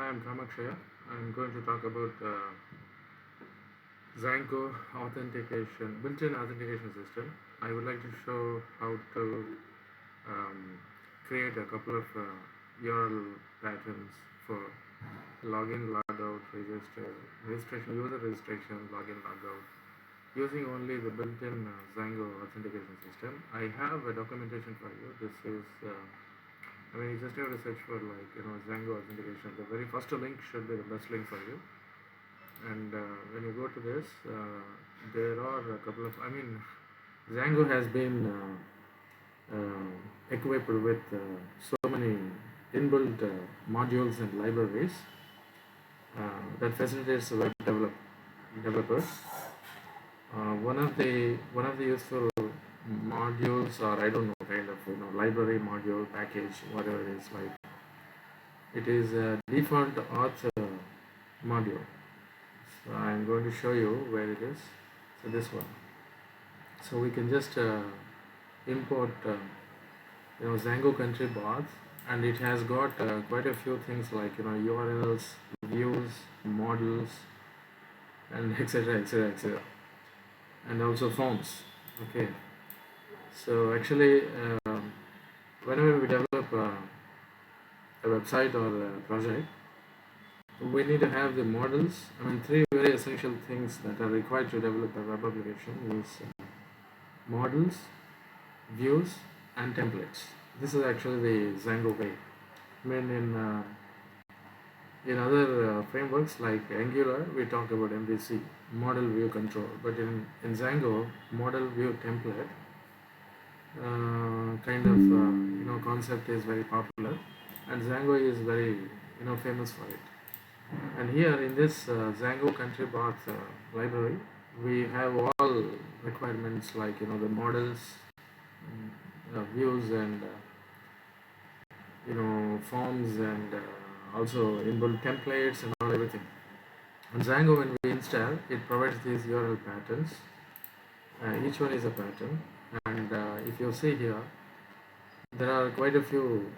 Hi, I'm Kamakshaya. I'm going to talk about Django authentication, built-in authentication system. I would like to show how to um, create a couple of URL patterns for login, logout, registration, user registration, login, logout, using only the built-in Django authentication system. I have a documentation for you. This is you just have to search for Django authentication. The very first link should be the best link for you. And when you go to this, there are a couple of. Django has been equipped with so many inbuilt modules and libraries that facilitates web developers. One of the useful modules, or I don't know, kind of library module package, whatever it is, like it is a default auth module. So I'm going to show you where it is. So this one. So we can just import Django country path, and it has got quite a few things like URLs, views, models, and etc, etc, etc, and also forms. Okay. So actually, whenever we develop a website or a project, we need to have the models. Three very essential things that are required to develop a web application is models, views, and templates. This is actually the Django way. In other frameworks like Angular, we talk about MVC, model view control, but in Django, model view template kind of concept is very popular, and Django is very famous for it. And here in this Django country path library, we have all requirements like the models, views, and forms, and also inbuilt templates and all everything. On Django, when we install, it provides these URL patterns. Each one is a pattern, and if you see here, there are quite a few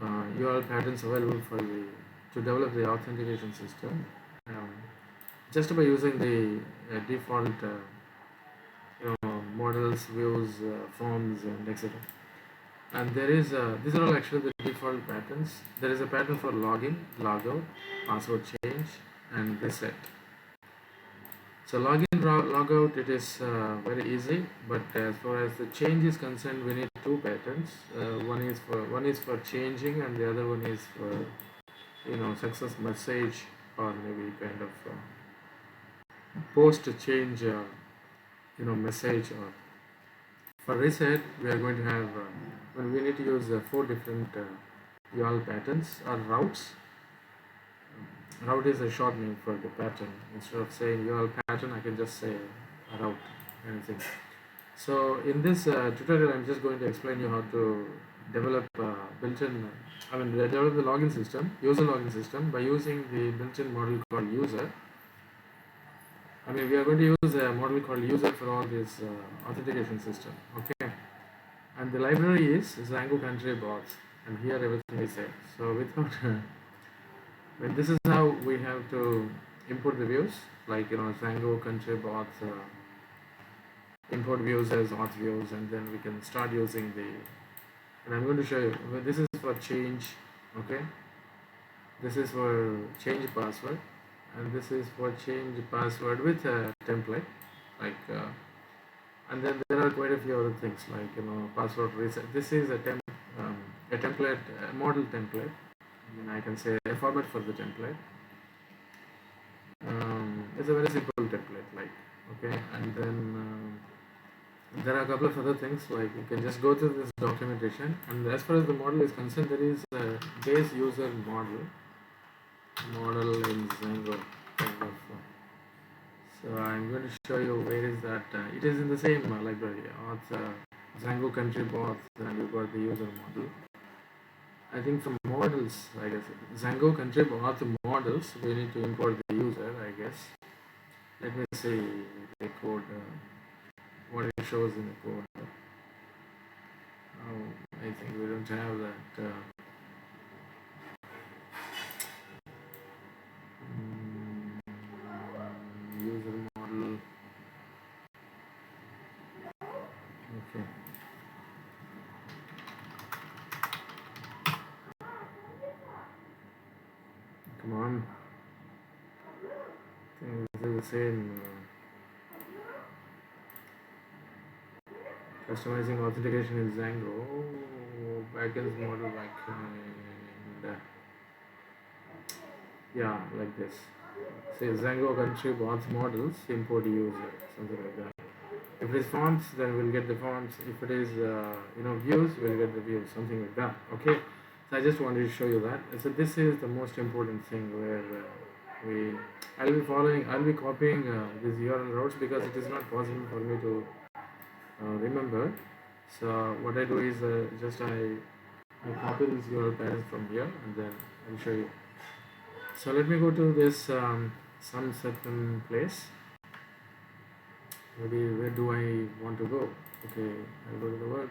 URL patterns available to develop the authentication system. Just by using the default models, views, forms, and etc. And these are all actually the default patterns. There is a pattern for login, logout, password change, and reset. So login, logout, it is very easy, but as far as the change is concerned, we need two patterns. One is for changing, and the other one is for success message, or maybe kind of post change message. Or for reset, we are going to have when we need to use four different URL patterns or routes. Route is a short name for the pattern. Instead of saying URL pattern, I can just say a route, anything. So in this tutorial, I'm just going to explain you how to develop built-in, develop the login system, user login system, by using the built-in model called user. We are going to use a model called user for all this authentication system. Okay, and the library is Django country bots, and here everything is there. So without this is how we have to import the views, like Django country bots, import views as auth views, and then we can start using the. And I'm going to show you. This is for change. Okay, this is for change password, and this is for change password with a template, like. And then there are quite a few other things like password reset. This is a template, a model template. I can say a format for the template. It's a very simple template, like, okay. And then there are a couple of other things, like you can just go through this documentation. And as far as the model is concerned, there is a base user model in Django kind of. So I'm going to show you where is that. It is in the same library, Django country path, and you got the user model. I think from models, I guess Django country path models, we need to import the user, I guess. Let me see the code, what it shows in the code. I think we don't have that. user model. Okay. Come on. I think this is the same. Customizing authentication in Django. Backend model backend. Yeah, like this. Say Django country bots models, import user, something like that. If it is fonts, then we'll get the fonts. If it is views, we'll get the views, something like that. Okay. So I just wanted to show you that. So this is the most important thing where I'll be copying these URL routes because it is not possible for me to remember. So what I do is I copy this URL patterns from here and then I'll show you. So let me go to this some certain place. Maybe where do I want to go? Okay, I'll go to the work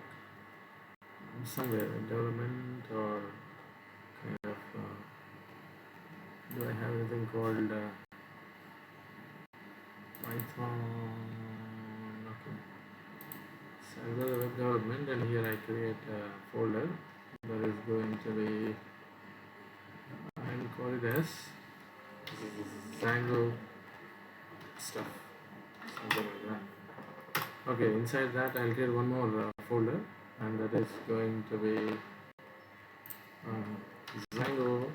somewhere, development or kind of. Do I have anything called Python? Okay. So I'll go to web development and here I create a folder that is going to be, I'll call it as Django stuff, something like that. Okay, inside that I'll create one more folder and that is going to be Django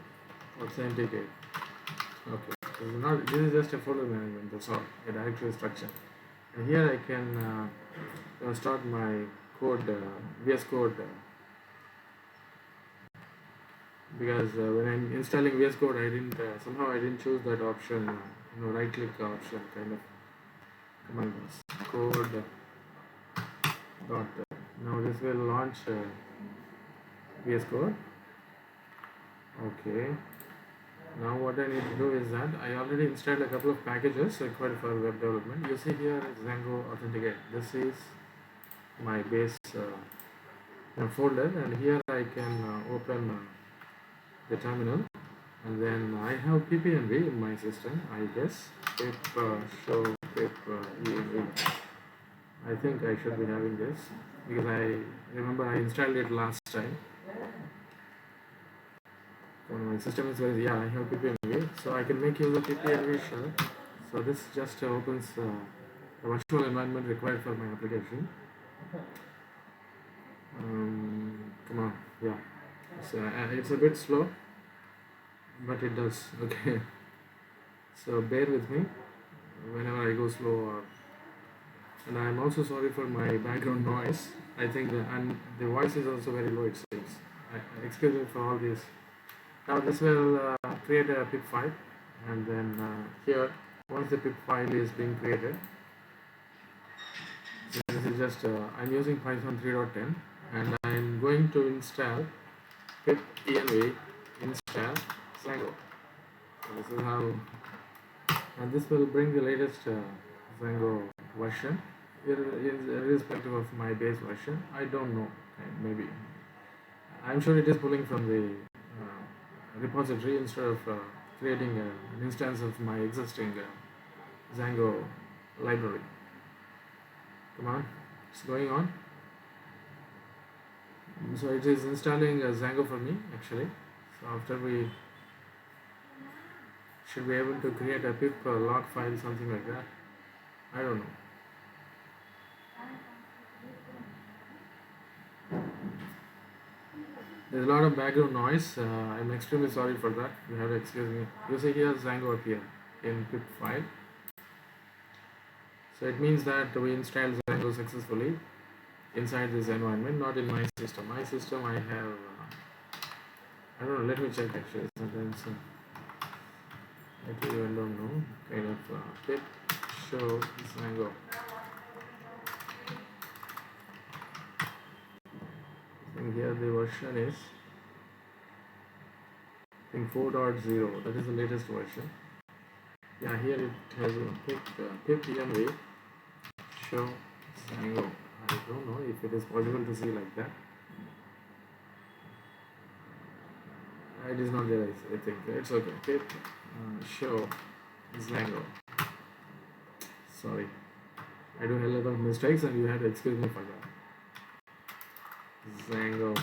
Authenticate. Okay, this is just a folder management, that's all, a directory structure. And here I can start my code, VS Code, because when I'm installing VS Code, somehow I didn't choose that option, right click option, kind of command code dot. Now this will launch VS Code. Okay. Now what I need to do is that I already installed a couple of packages required for web development. You see here Django Authenticate. This is my base folder, and here I can open the terminal, and then I have ppnv in my system. I guess pip show pip env. I think I should be having this because I remember I installed it last time. My system is very, I have ppnv, so I can make use of ppnv shell. So this just opens the virtual environment required for my application. Come on, yeah. It's a bit slow, but it does. Okay. So bear with me whenever I go slow. And I'm also sorry for my background noise. I think the voice is also very low, it seems. Excuse me for all this. Now this will create a pip file, and then here, once the pip file is being created, so this is just I'm using Python 3.10, and I'm going to install pip env install Django. So this is how, and this will bring the latest Django version, irrespective of my base version. I don't know, maybe. I'm sure it is pulling from the repository instead of creating an instance of my existing Django library. Come on, it's going on. So it is installing Django for me actually. So after we should be able to create a pip log file, something like that. I don't know. There's a lot of background noise. I'm extremely sorry for that. You have to excuse me. You see here Django appear in pip file. So it means that we installed Django successfully inside this environment, not in my system. My system I have, I don't know, let me check actually. Sometimes I don't know, kind of pip show Django. And here the version is, I think 4.0. That is the latest version. Yeah, here it has a pip env show Django. I don't know if it is possible to see like that. It is not there, I think. It's okay. Pip show Django. Sorry, I do a lot of mistakes and you have to excuse me for that. Django.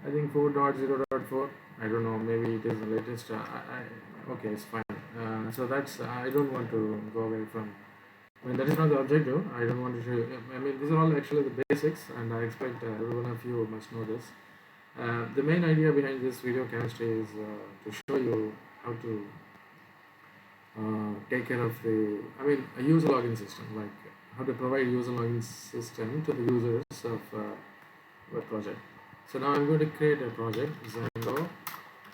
I think 4.0.4. I don't know. Maybe it is the latest. Okay, it's fine. So that's. I don't want to go away from. I mean, that is not the objective. I don't want to show you. I mean, these are all actually the basics, and I expect every one of you must know this. The main idea behind this video chemistry is to show you how to take care of the. I mean, a user login system, like how to provide user login system to the users of web project. So now I'm going to create a project, Django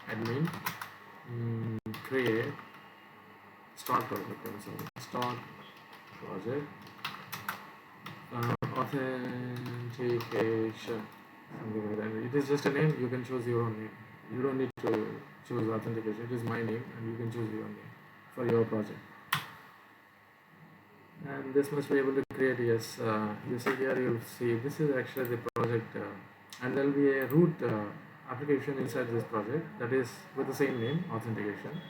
admin, create, start project, start project, authentication, something like that. It is just a name, you can choose your own name. You don't need to choose authentication, it is my name and you can choose your own name for your project. And this must be able to create, yes, you see here, you'll see this is actually the project. And there will be a root application inside this project that is with the same name, authentication,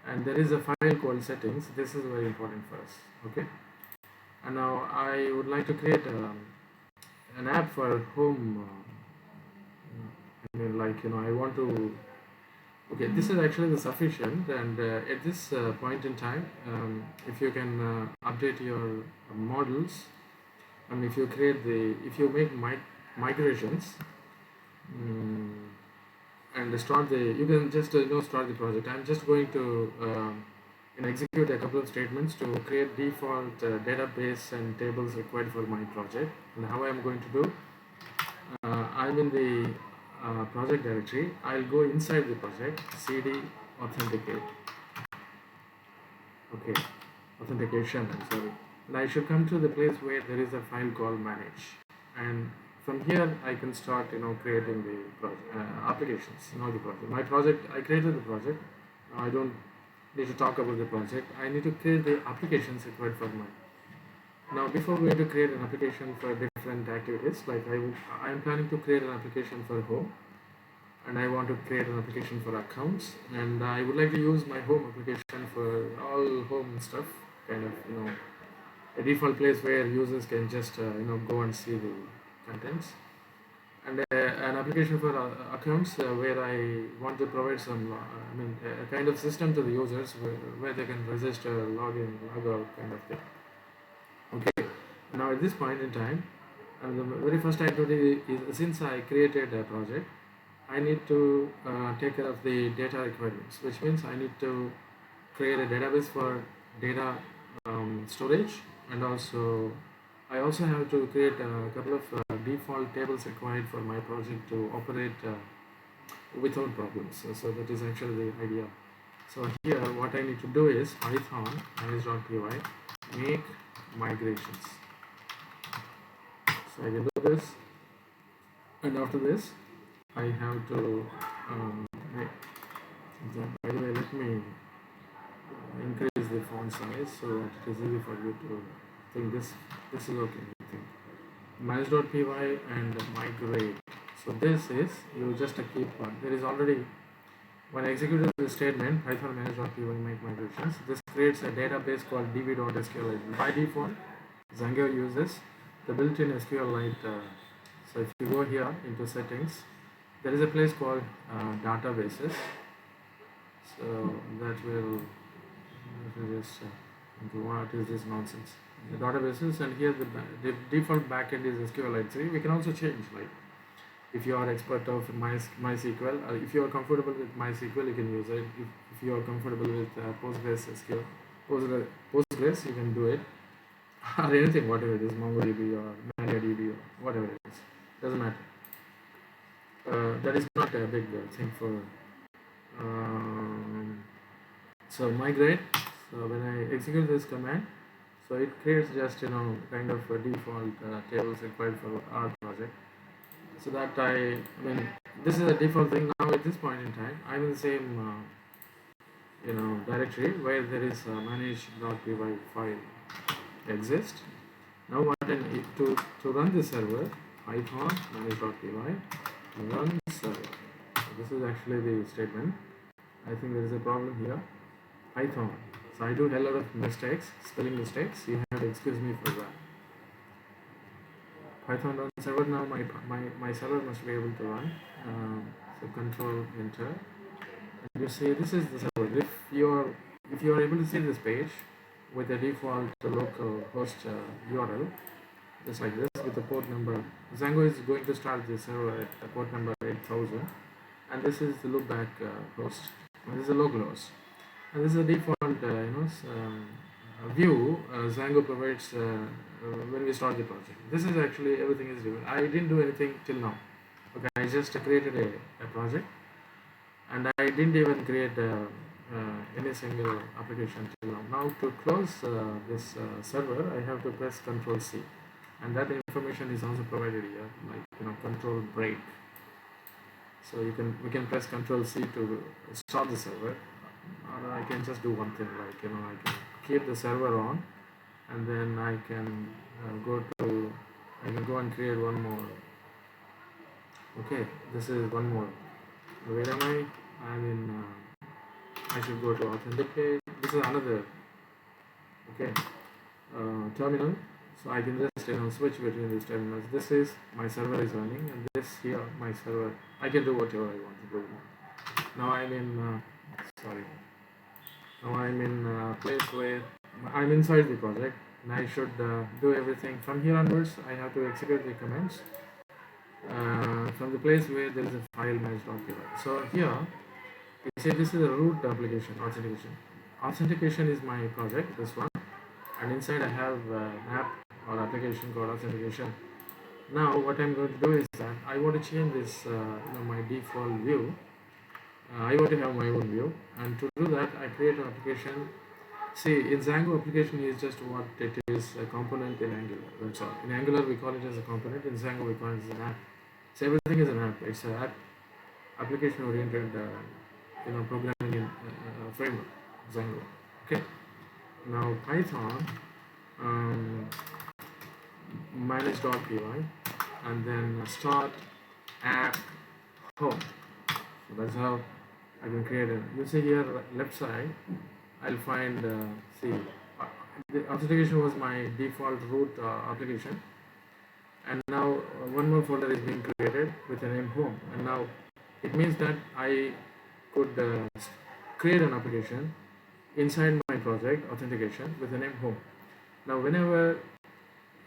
and there is a file called settings. This is very important for us. Okay, and now I would like to create an app for home. I mean, like, I want to. Okay, this is actually the sufficient, and at this point in time, if you can update your models, and if you make migrations, and start you can just start the project. I'm just going to execute a couple of statements to create default database and tables required for my project. And how I'm going to do, I'm in the project directory. I'll go inside the project, cd authenticate, okay, authentication, I'm sorry, and I should come to the place where there is a file called manage, and from here I can start creating the applications, the project. My project, I created the project. I don't need to talk about the project. I need to create the applications required for mine. Now before going to create an application for different activities, like I am planning to create an application for home, and I want to create an application for accounts, and I would like to use my home application for all home stuff, kind of a default place where users can just go and see the contents, and an application for accounts where I want to provide some a kind of system to the users where they can register, log in, log out, kind of thing. Okay, now at this point in time, the very first activity is, since I created a project, I need to take care of the data requirements, which means I need to create a database for data storage, and I also have to create a couple of default tables required for my project to operate without problems. So that is actually the idea. So here what I need to do is python manage.py make migrations. So I can do this, and after this I have to by the way, let me increase the font size so that it is easy for you to think this is okay. I think manage.py and migrate. So this is, you just keep one. There is already, when I executed the statement python manage.py make migrations, this creates a database called db.sqlite. By default Django uses the built-in SQLite. So if you go here into settings, there is a place called databases. So that will just what is this nonsense? The databases, and here the default backend is SQLite 3. We can also change, like if you are expert of MySQL, if you are comfortable with MySQL, you can use it. If you are comfortable with Postgres, you can do it, or anything, whatever it is, MongoDB or MariaDB or whatever it is, doesn't matter. That is not a big thing for. So migrate. So when I execute this command, so it creates just kind of a default tables required for our project. So that I mean this is a default thing. Now at this point in time, I'm in the same directory where there is manage.py file exists. Now what I need to run the server, python manage.py run server. So this is actually the statement. I think there is a problem here. Python. So I do a lot of mistakes, spelling mistakes. You have to excuse me for that. Python run server. Now my server must be able to run. So control enter. And you see this is the server. If you are able to see this page with the default local host URL, just like this with the port number. Django is going to start the server at the port number 8000, and this is the loopback host. And this is a local host, and this is the default view Django provides when we start the project. This is actually everything is given. I didn't do anything till now. Okay, I just created a project, and I didn't even create any single application till now. Now to close this server, I have to press Control C, and that information is also provided here, like control break. So we can press Control C to stop the server, or I can just do one thing, like I can keep the server on, and then I can go and create one more. Okay, this is one more. Where am I? I'm in. I should go to Authenticate. This is another. Okay, terminal. So I can just switch between these terminals. This is my server is running, and this here my server. I can do whatever I want to do. Now I'm in. Sorry. Now I'm in a place where I'm inside the project, and I should do everything from here onwards. I have to execute the commands from the place where there is a file manage.py. So here you see this is a root application authentication. Authentication is my project, this one, and inside I have an app or application called authentication. Now what I'm going to do is that I want to change this my default view. I want to have my own view, and to do that I create an application. See, in Django, application is just what it is, a component in Angular. That's all. In Angular we call it as a component, in Django we call it as an app. So everything is an app. It's an app application oriented programming in framework, Django. Okay. Now Python manage.py, and then start app home. So that's how I can create it. You see here left side, I'll find the authentication was my default root application, and now one more folder is being created with the name home, and now it means that I could create an application inside my project authentication with the name home. Now whenever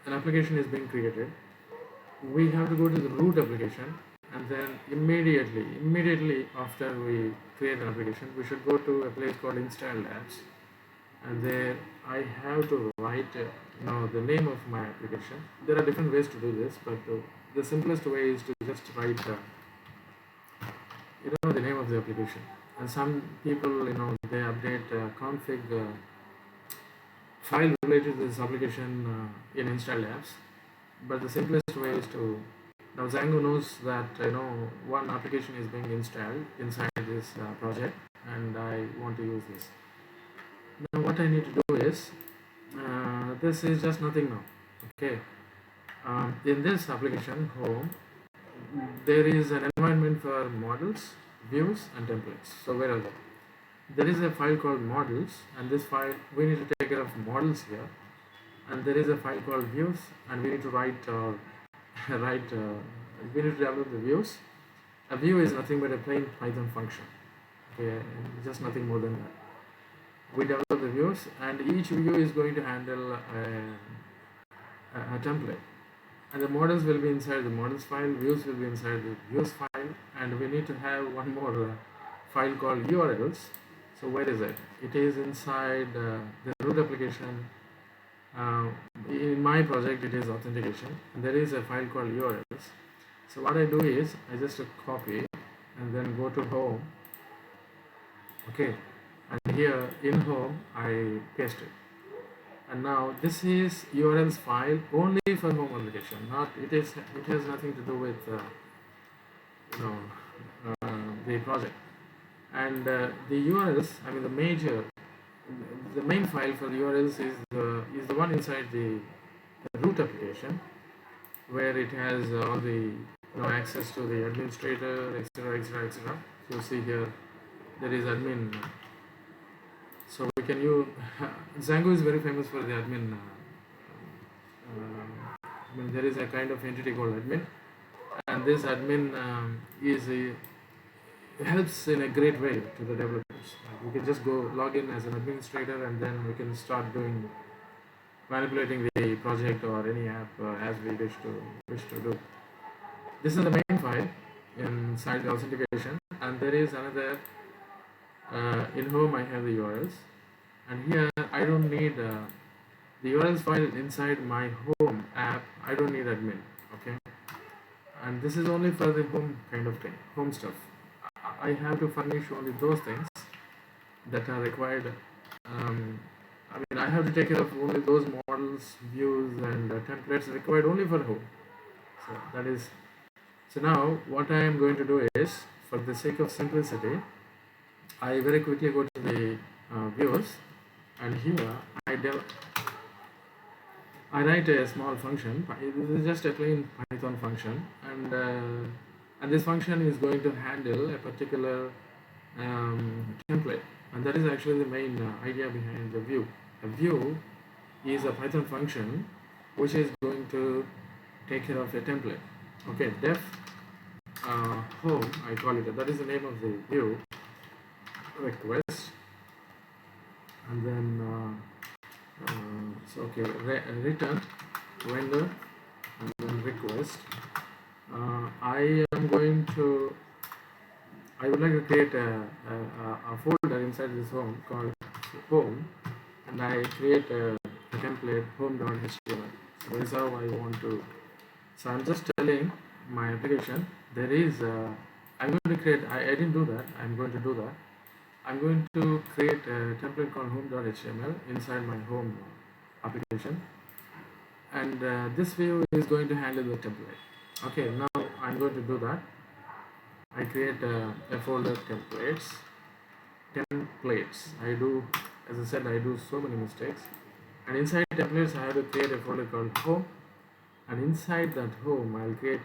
an application is being created, we have to go to the root application, and then immediately after we create an application, we should go to a place called installed apps, and there I have to write the name of my application. There are different ways to do this, but the simplest way is to just write the name of the application. And some people they update config file related to this application in installed apps, but the simplest way is to now Django knows that one application is being installed inside this project, and I want to use this. Now what I need to do is this is just nothing now. Okay, in this application home there is an environment for models, views, and templates. So where are they? There is a file called models, and this file we need to take care of models here, and there is a file called views, and we need to write we need to develop the views. A view is nothing but a plain Python function. Okay, just nothing more than that. We develop the views, and each view is going to handle a template, and the models will be inside the models file, views will be inside the views file, and we need to have one more file called URLs. So where is it? It is inside the root application. In my project it is authentication, and there is a file called URLs. So what I do is I just copy and then go to home. Okay, and here in home I paste it, and now this is URLs file only for home application. It has nothing to do with the project. And the URLs, I mean the main file for the URLs is the one inside the root application, where it has all the access to the administrator, etc. So you see here there is admin. So we can use Django is very famous for the admin. I mean, there is a kind of entity called admin, and this admin helps in a great way to the developers. We can just go log in as an administrator, and then we can start doing manipulating the project or any app as we wish to do. This is the main file inside the authentication, and there is another in home. I have the URLs, and here I don't need the URLs file inside my home app. I don't need admin. Okay, and this is only for the home kind of thing, home stuff. I have to furnish only those things that are required. I mean, I have to take care of only those models, views, and templates required only for home. So that is. So now what I am going to do is, for the sake of simplicity, I very quickly go to the views, and here I write a small function. This is just a plain Python function, and this function is going to handle a particular template, and that is actually the main idea behind the view. A view is a Python function which is going to take care of a template. Okay, def home, I call it. That is the name of the view. Request, and then so okay, return vendor, and then request. I would like to create a folder inside this home called home, and I create a template home.html. So that is how I want to. So I'm just telling my application there is I'm going to create. I didn't do that. I'm going to do that. I'm going to create a template called home.html inside my home application, and this view is going to handle the template. Okay, now I'm going to do that. I create a folder templates. I do, as I said, I do so many mistakes, and inside templates I have to create a folder called home, and inside that home I'll create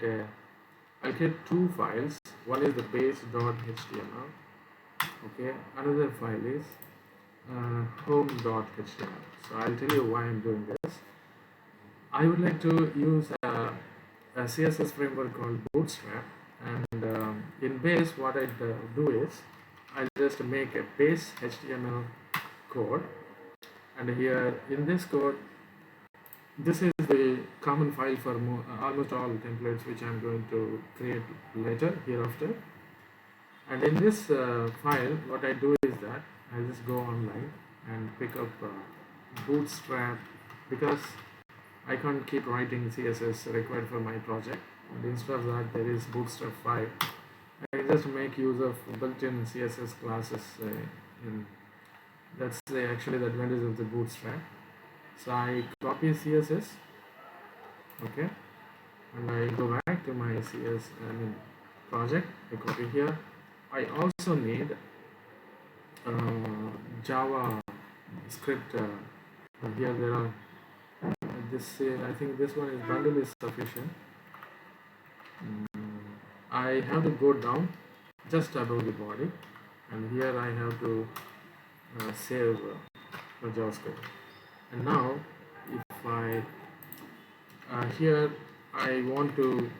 two files. One is the base.html. Okay, another file is home.html. So I'll tell you why I'm doing this. I would like to use a CSS framework called Bootstrap, and in base what I do is I'll just make a base HTML code, and here in this code, this is the common file for almost all templates which I'm going to create later hereafter. And in this file, what I do is that I just go online and pick up Bootstrap, because I can't keep writing CSS required for my project, and instead of that there is Bootstrap 5. I just make use of built-in CSS classes that's actually the advantage of the Bootstrap. So I copy CSS, okay, and I go back to my project. I copy here. I also need Java script. Here there are I think this one is bundle is sufficient. I have to go down just above the body, and here I have to save JavaScript. And now if I here I want to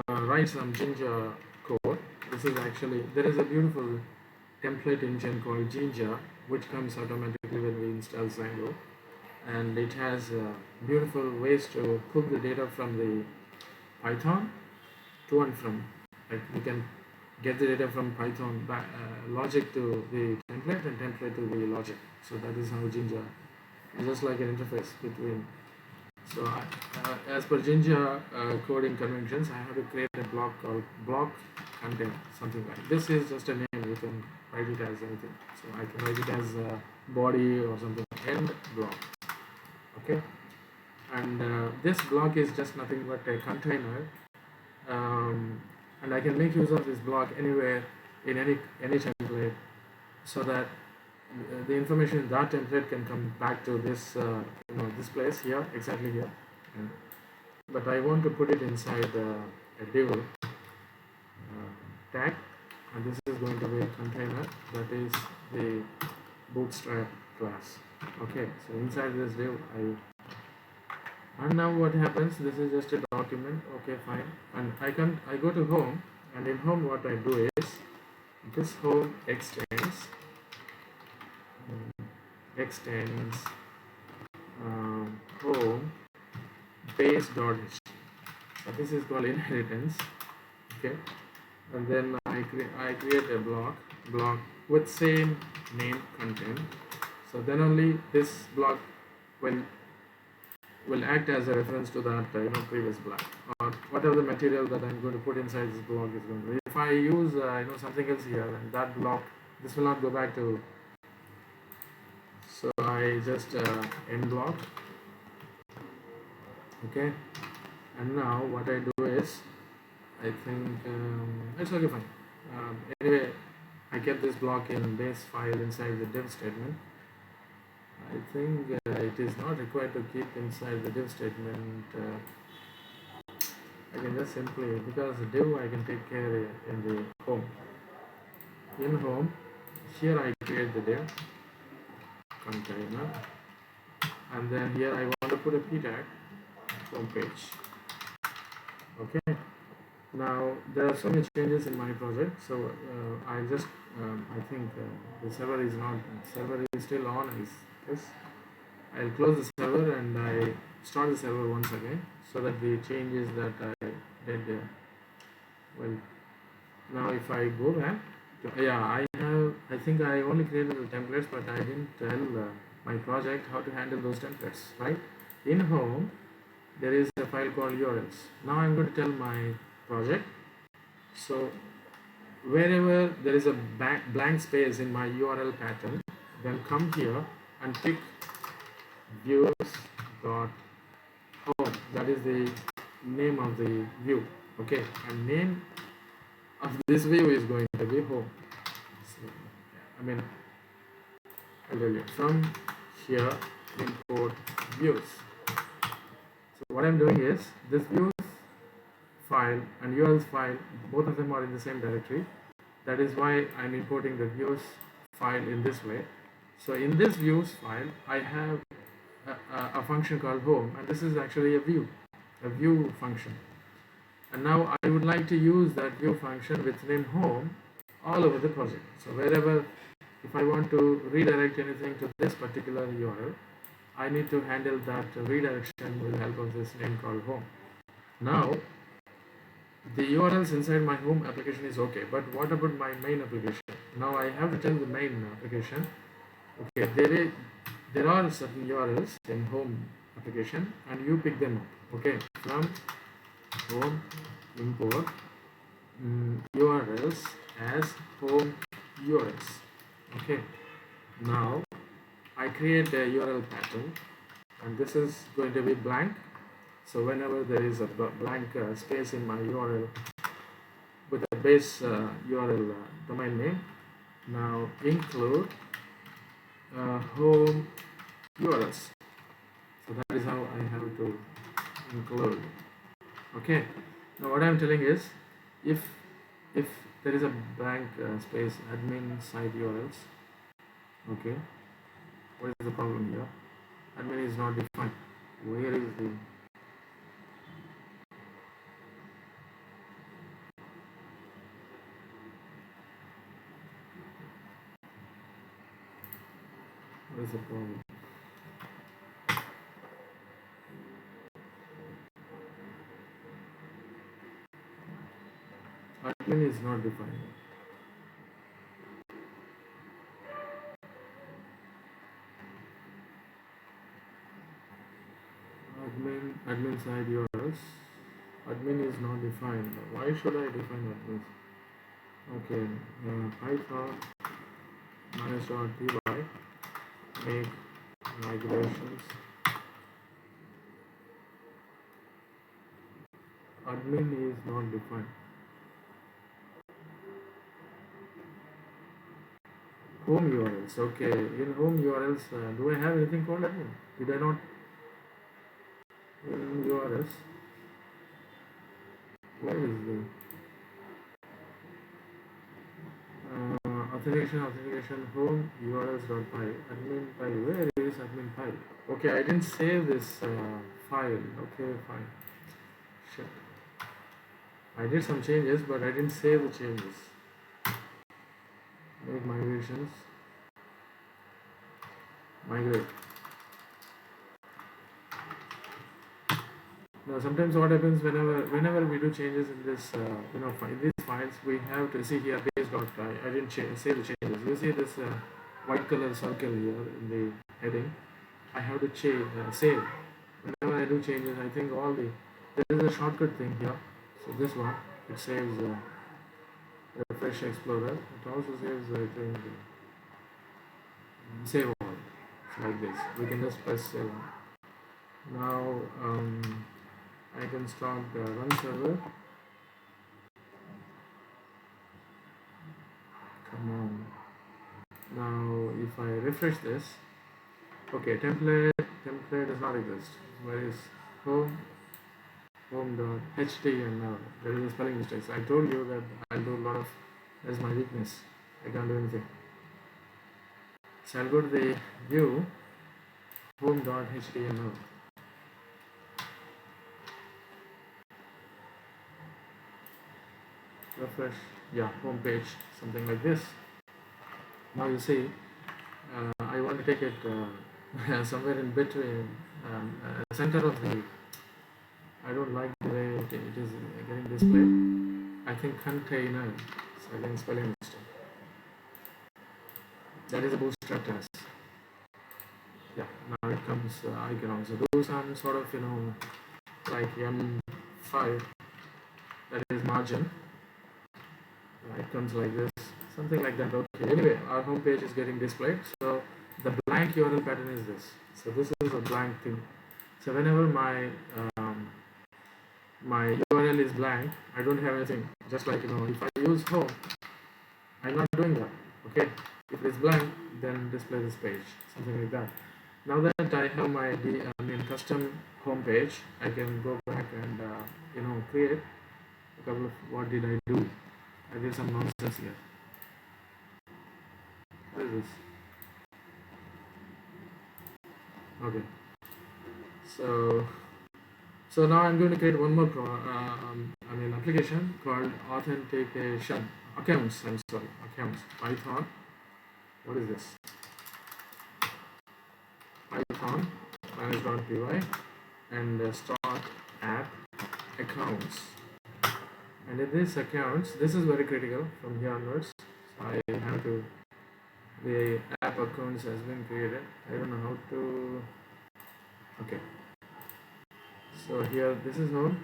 write some Jinja code. This is actually, there is a beautiful template engine called Jinja which comes automatically when we install Django, and it has beautiful ways to pull the data from the Python to and from. Like you can get the data from Python logic to the template, and template to the logic. So that is how Jinja is just like an interface between. So as per Jinja coding conventions, I have to create a block called block content, something like this. Is just a name, you can write it as anything. So I can write it as body or something, end block. Okay, and this block is just nothing but a container, and I can make use of this block anywhere in any template, so that the information in that template can come back to this this place here, exactly here. But I want to put it inside a div tag, and this is going to be a container, that is the bootstrap class. Okay, so inside this div and now what happens, this is just a document. Okay, fine, and I go to home, and in home what I do is this home extends home base.h. So this is called inheritance. Okay, and then I create a block with same name content. So then only this block will act as a reference to that previous block, or whatever the material that I'm going to put inside this block is going to be. If I use something else here, and that block, this will not go back to. So I just end block. Okay, and now what I do is, I think it's okay, fine. Anyway, I kept this block in base file inside the div statement. I think it is not required to keep inside the div statement. I can just simply, because the div I can take care in the home. In home, here I create the div container, and then here I want to put a p tag home page. Okay. Now there are so many changes in my project, so I just I think the server is still on. Yes, I'll close the server and I start the server once again, so that the changes that I did well. Now if I go back to, I think I only created the templates, but I didn't tell my project how to handle those templates, right? In home there is a file called URLs. Now I'm going to tell my project. So wherever there is a blank space in my URL pattern, then come here and pick views dot home. That is the name of the view. Okay, and name of this view is going to be home. So, I'll tell you, from here import views. So what I'm doing is, this views file and URLs file, both of them are in the same directory. That is why I'm importing the views file in this way. So in this views file, I have a function called home, and this is actually a view function. And now I would like to use that view function with name home all over the project. So wherever, if I want to redirect anything to this particular URL, I need to handle that redirection with the help of this name called home. Now the URLs inside my home application is okay, but what about my main application? Now I have to tell the main application, okay, there are certain URLs in home application, and you pick them up. Okay, from home import URLs as home URLs. Okay, now I create a URL pattern, and this is going to be blank. So whenever there is a blank space in my URL with a base URL domain name, now include home URLs. So that is how I have to include. Okay. Now what I am telling is, if there is a blank space admin site URLs, okay, what is the problem here? Admin is not defined. Where is the what is the problem? Admin is not defined. Admin side URLs. Admin is not defined. Why should I define admin? Okay, Python -.py make migrations. Admin is not defined. Home URLs. Okay, in home URLs, do I have anything called admin? Did I not? In URLs, where is the authentication home urls.py admin py. Where is admin py? Okay, I didn't save this file. Okay, fine. Shit. I did some changes, but I didn't save the changes. Make migrations. Migrate. Now, sometimes what happens whenever we do changes in this, in these files, we have to see here base.py. I didn't save the changes. You see this white color circle here in the heading. I have to save. Whenever I do changes, I think there is a shortcut thing here. So this one, it saves refresh explorer. It also saves, I think, save all. It's like this. We can just press save all. Now I can start run server. Come on. Now if I refresh this, okay, template does not exist. Where is home.html? There is a spelling mistake. I told you that I'll do a lot of, that's my weakness. I can't do anything. So I'll go to the view home.html. Refresh, yeah, home page, something like this. Now you see, I want to take it somewhere in between, center of the. I don't like the way it is getting displayed. I think container, so I think spelling mistake. That is a bootstrap task. Yeah, now it comes. I can also do some sort of, like M5. That is margin. It comes like this, something like that. Okay, anyway, our home page is getting displayed. So the blank URL pattern is this. So this is a blank thing. So whenever my URL is blank, I don't have anything. Just like, if I use home, I'm not doing that. Okay, if it's blank, then display this page, something like that. Now that I have my custom home page, I can go back and create a couple of, what did I do? I did some nonsense here. What is this? Okay. So now I'm going to create one more application called Authentication Accounts. Accounts. Python. What is this? Python manage.py and start app accounts. And in this accounts, this is very critical from here onwards. So I have to, the app accounts has been created. I don't know how to, okay. So here, this is known.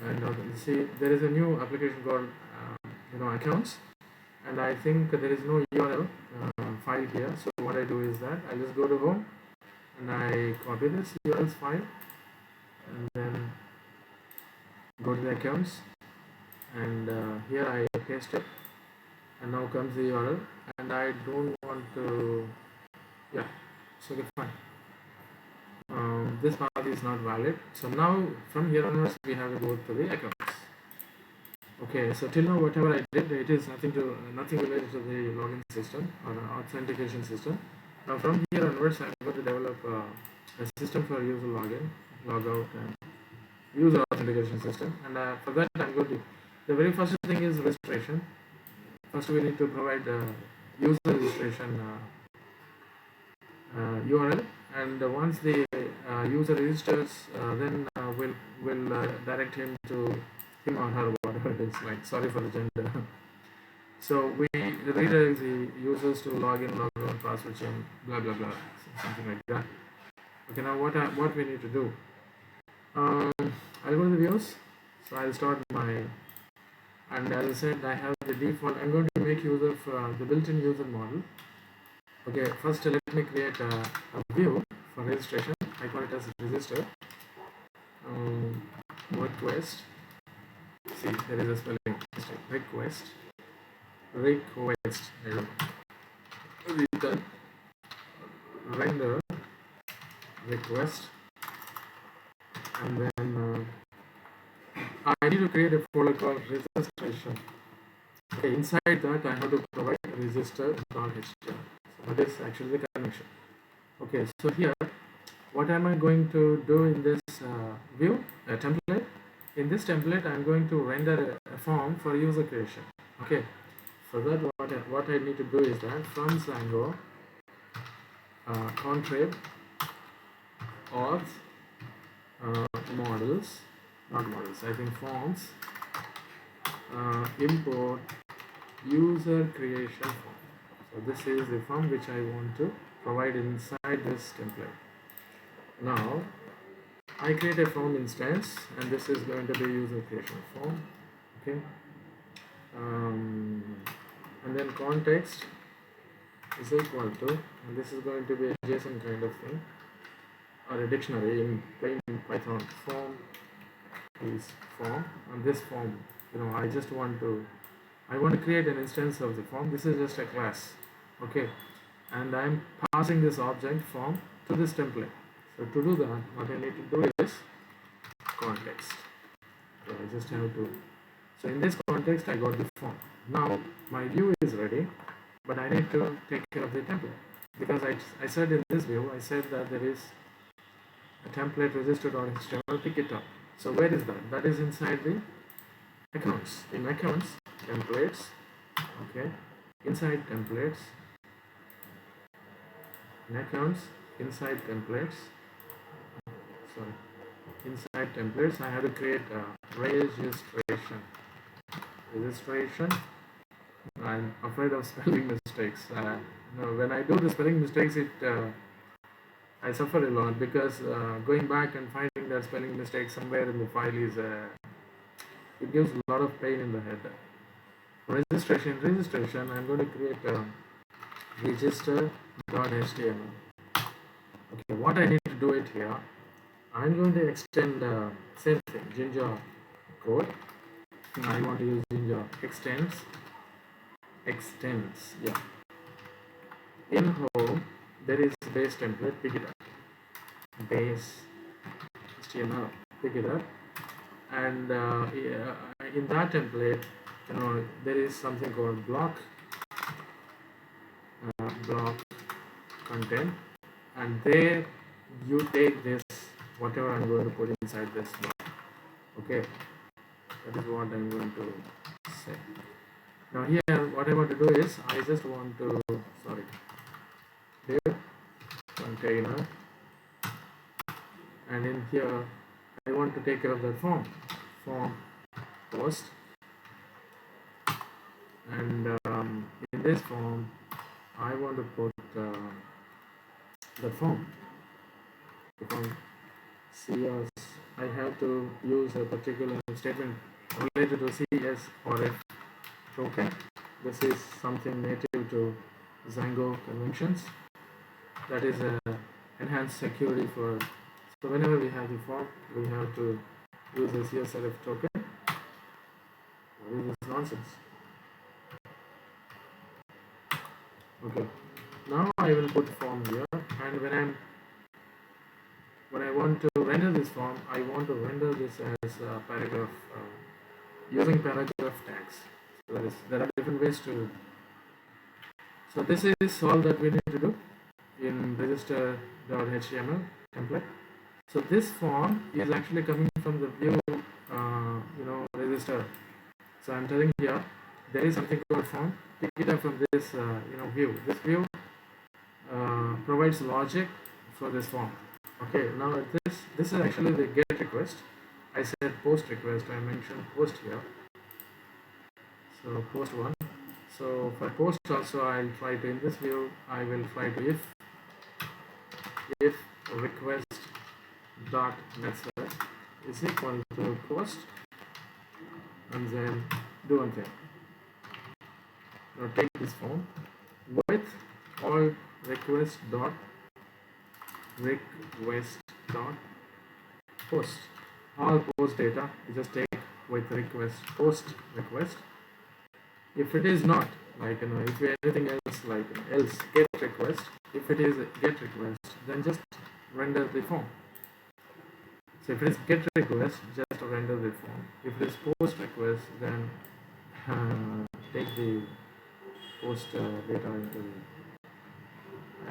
And now you see, there is a new application called, accounts. And I think there is no URL file here. So what I do is that I just go to home and I copy this URL file and then go to the accounts. And here I paste it, and now comes the URL, and I don't want to, yeah, so okay, fine. This path is not valid. So now from here onwards we have to go to the accounts. Okay, so till now whatever I did, it is nothing related to the login system or authentication system. Now from here onwards I'm going to develop a system for user login, logout, and user authentication system. And for that I'm going to, the very first thing is registration. First we need to provide user registration URL, and once the user registers, then we'll direct him to him or her, whatever it is. Like, sorry for the gender. So we redirect the users to login, log out, password change, blah blah blah, something like that. Okay, now what we need to do? I'll go to the views. So I'll start my. And as I said, I have the default. I'm going to make use of the built-in user model. Okay, first let me create a view for registration. I call it as register. Request. See, there is a spelling mistake. Request. Return. Render. Request. And then I need to create a folder called registration. Okay, inside that I have to provide register.html. So that is actually the connection. Okay, so here what am I going to do in this view, a template? In this template, I'm going to render a form for user creation. Okay, for that, what I need to do is that from Django, contrib auth models, not models, I think forms, import user creation form. So this is the form which I want to provide inside this template. Now I create a form instance, and this is going to be user creation form. Okay, and then context is equal to, and this is going to be a JSON kind of thing, or a dictionary in plain Python. Form is form, and this form, I want to create an instance of the form. This is just a class. Okay, and I'm passing this object form to this template. So to do that, what I need to do is context. So I just have to, so in this context I got the form. Now my view is ready, but I need to take care of the template, because I said in this view, I said that there is a template register.html, pick it up. So where is that? That is inside the accounts. In accounts, templates, okay, inside templates, in accounts, inside templates, sorry, inside templates, I have to create a registration. I'm afraid of spelling mistakes. When I do the spelling mistakes, I suffer a lot, because going back and finding that spelling mistake somewhere in the file is it gives a lot of pain in the head. Registration. I'm going to create a register.html. Okay, what I need to do it here, I'm going to extend same thing, Jinja code. I want to use Jinja extends, yeah. In home, there is base template, pick it up. Base HTML, pick it up. And in that template, there is something called block content, and there you take this, whatever I'm going to put inside this block. Okay, that is what I'm going to say. Now here, what I want to do is, I just want to, div container, and in here, I want to take care of that form post, and in this form, I want to put the form. CS, I have to use a particular statement related to CS or F token. This is something native to Django conventions. That is enhanced security for. So whenever we have the form, we have to use the CSRF token. What is this nonsense? Okay. Now I will put form here, and when I want to render this form, I want to render this as a paragraph using paragraph tags. So there are different ways to. So this is all that we need to do in register.html template. So this form is actually coming from the view, register. So I'm telling here there is something called form. Pick it up from this, view. This view provides logic for this form. Okay, now this is actually the get request. I said post request. I mentioned post here. So post one. So for post also, I'll try to, in this view, I will try to if request dot method is equal to post, and then do one thing. Now take this form with all request dot post. All post data you just take with request post request. If it is not, if anything else, else get request, if it is get request, then just render the form. So if it is get request, just render the form. If it is post request, then take the post data into the,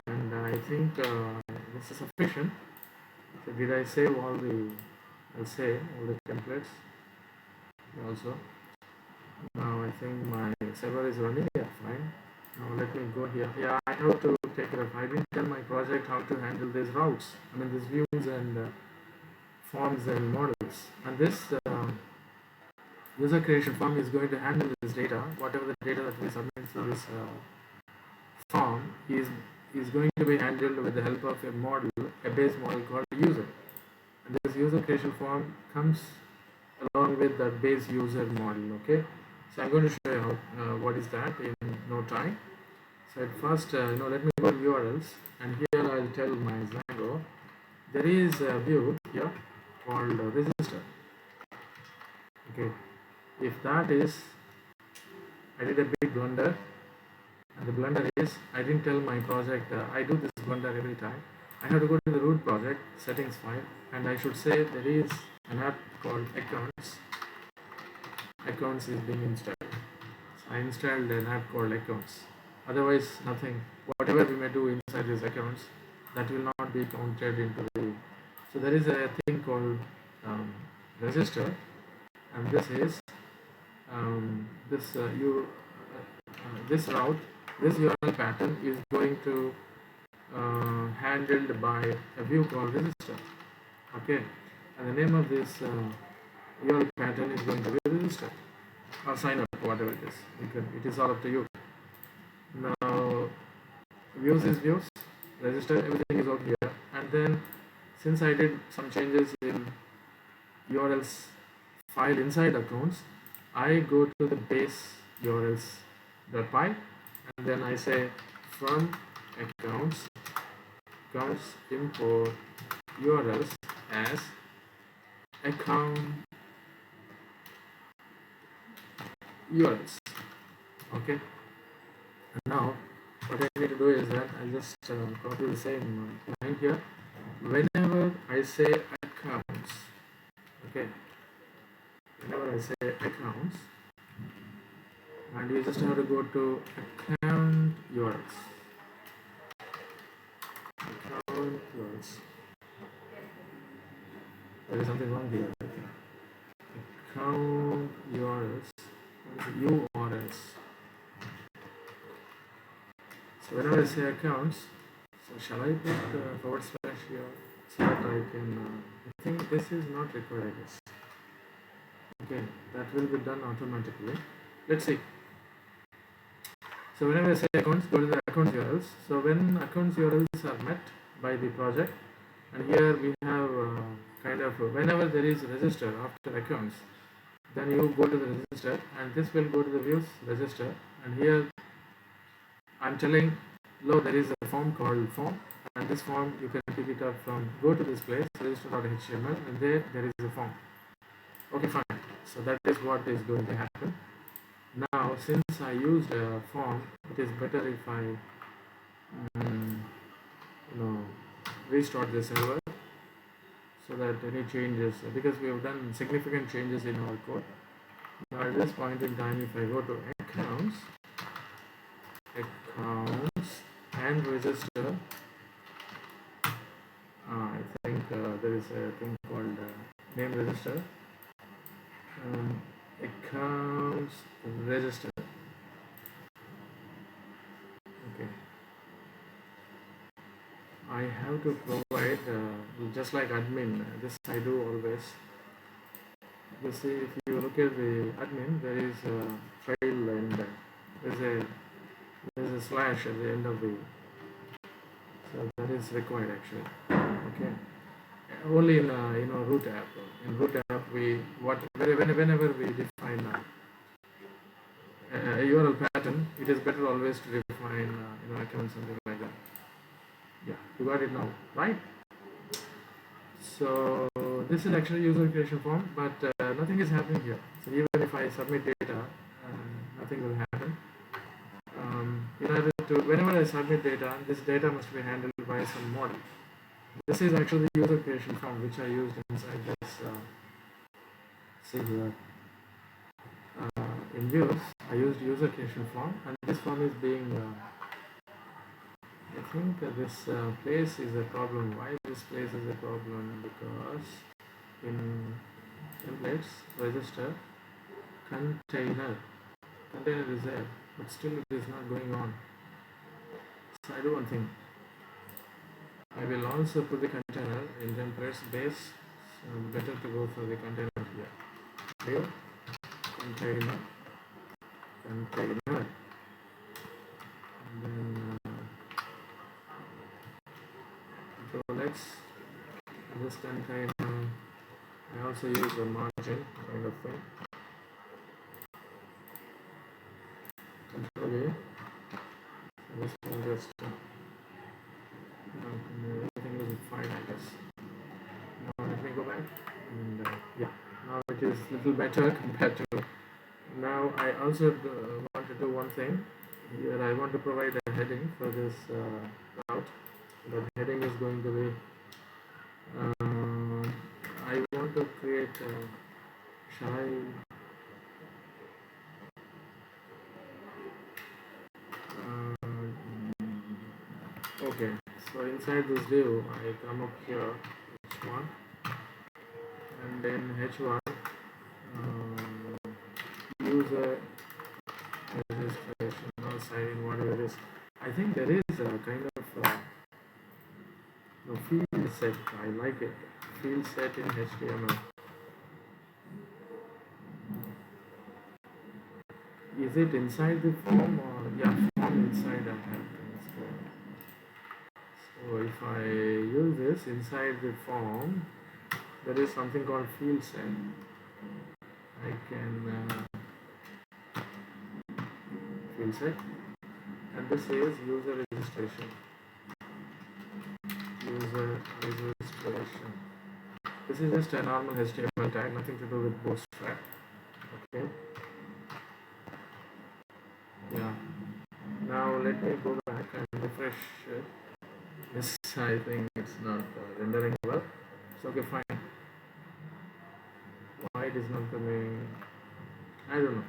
and I think this is sufficient. So did I save all the, I'll save all the templates also. Now I think my server is running. Yeah, fine. Now let me go here. Yeah, I have to take care of. I didn't tell my project how to handle these routes. I mean these views and forms and models. And this user creation form is going to handle this data. Whatever the data that we submit through this form is going to be handled with the help of a model, a base model called user. And this user creation form comes along with the base user model. Okay, so I'm going to show you how, what is that in no time. So at first, let me go to URLs, and here I'll tell my Django there is a view here called register. Okay, if that is, I did a big blunder, and the blunder is I didn't tell my project. I do this blunder every time. I have to go to the root project settings file, and I should say there is an app called accounts. Accounts is being installed. So I installed an app called accounts. Otherwise, nothing. Whatever we may do inside these accounts, that will not be counted into the. So there is a thing called register, and this is this route, this URL pattern is going to handled by a view called register. Okay, and the name of this URL pattern is going to be register or sign up, whatever it is. It is all up to you. Now, views is views, register, everything is out here. And then, since I did some changes in URLs file inside accounts, I go to the base URLs.py, and then I say from accounts import URLs as account URLs. Okay, and now what I need to do is that I just copy the same line here. Whenever I say accounts, okay, whenever I say accounts, and you just have to go to account URLs. Account URLs. There is something wrong here. Account URLs. URLs. So whenever I say accounts, so shall I put forward slash here so that I can? I think this is not required, I guess. Okay, that will be done automatically. Let's see. So whenever I say accounts, go to the accounts URLs. So when accounts URLs are met by the project, and here we have whenever there is register after accounts, then you go to the register, and this will go to the views register, and here I'm telling below there is a form called form, and this form you can pick it up from, go to this place, register.html, and there is a form. Okay, fine. So that is what is going to happen. Now, since I used a form, it is better if I restart the server so that any changes, because we have done significant changes in our code. Now at this point in time, if I go to accounts and register, I think there is a thing called name register, accounts register. Okay, I have to provide just like admin, this I do always. You see, if you look at the admin, there is a file and there's a slash at the end of the, so that is required actually. Okay, only in root app. In root app, whenever we define a URL pattern, it is better always to define account, something like that. Yeah, you got it now, right? So this is actually user creation form, but nothing is happening here. So even if I submit data, nothing will happen. Whenever I submit data, this data must be handled by some model. This is actually the user creation form which I used inside this. See here in views. I used user creation form, and this form is being I think this place is a problem. Why this place is a problem? Because in templates register container is there, but still it is not going on. So I do one thing. I will also put the container in templates base. So better to go for the container here. Here, container, and then so let's this container. I also use a margin kind of thing. Control A. So this will just everything will be fine, I guess. Now let me go back, and yeah, now it is a little better compared to. Now I also want to do one thing. Here I want to provide a heading for this route. The heading is going to be. I want to create. Shall I? Okay. So inside this div, I come up here, H1, and then H1 user registration or sign in, whatever it is. I think there is a kind of field set. I like it. Field set in HTML. Is it inside the form or yeah, form inside I have to. So if I use this inside the form, there is something called field set. I can field set, and this is user registration. User registration. This is just a normal HTML tag, nothing to do with Bootstrap. Okay. Yeah. Now let me go back and refresh it. Yes, I think it's not rendering well. So okay, fine. Why it is not coming? I don't know.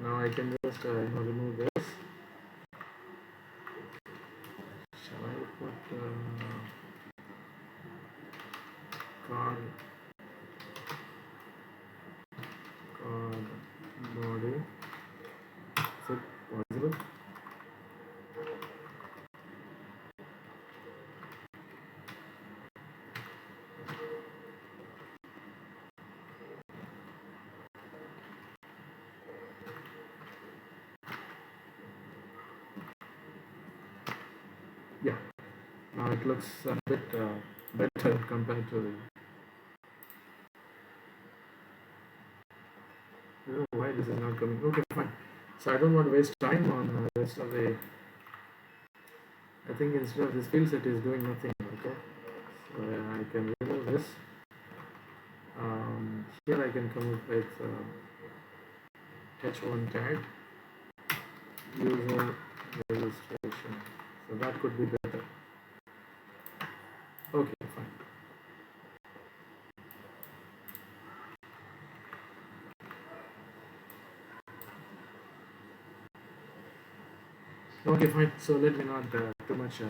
Now I can just remove this. Shall I put card body? Is it possible? Yeah. Now it looks a bit better compared to the. I don't know why this is not coming. Okay, fine. So I don't want to waste time on the rest of the. I think instead of this field set is doing nothing. Okay. So I can remove this. Here I can come up with H1 tag user registration. So that could be better. Okay, fine. Okay, fine. So let me not too much.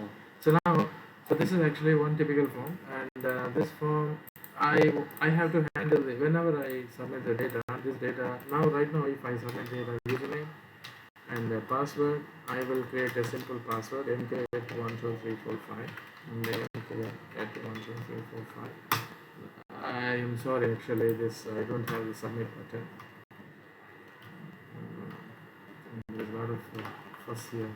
So now, so this is actually one typical form, and this form I have to handle it whenever I submit the data. This data now right now, if I submit data username and the password, I will create a simple password mk12345 and then mk12345. I am sorry, actually, this I don't have the submit button. There's a lot of fuss here.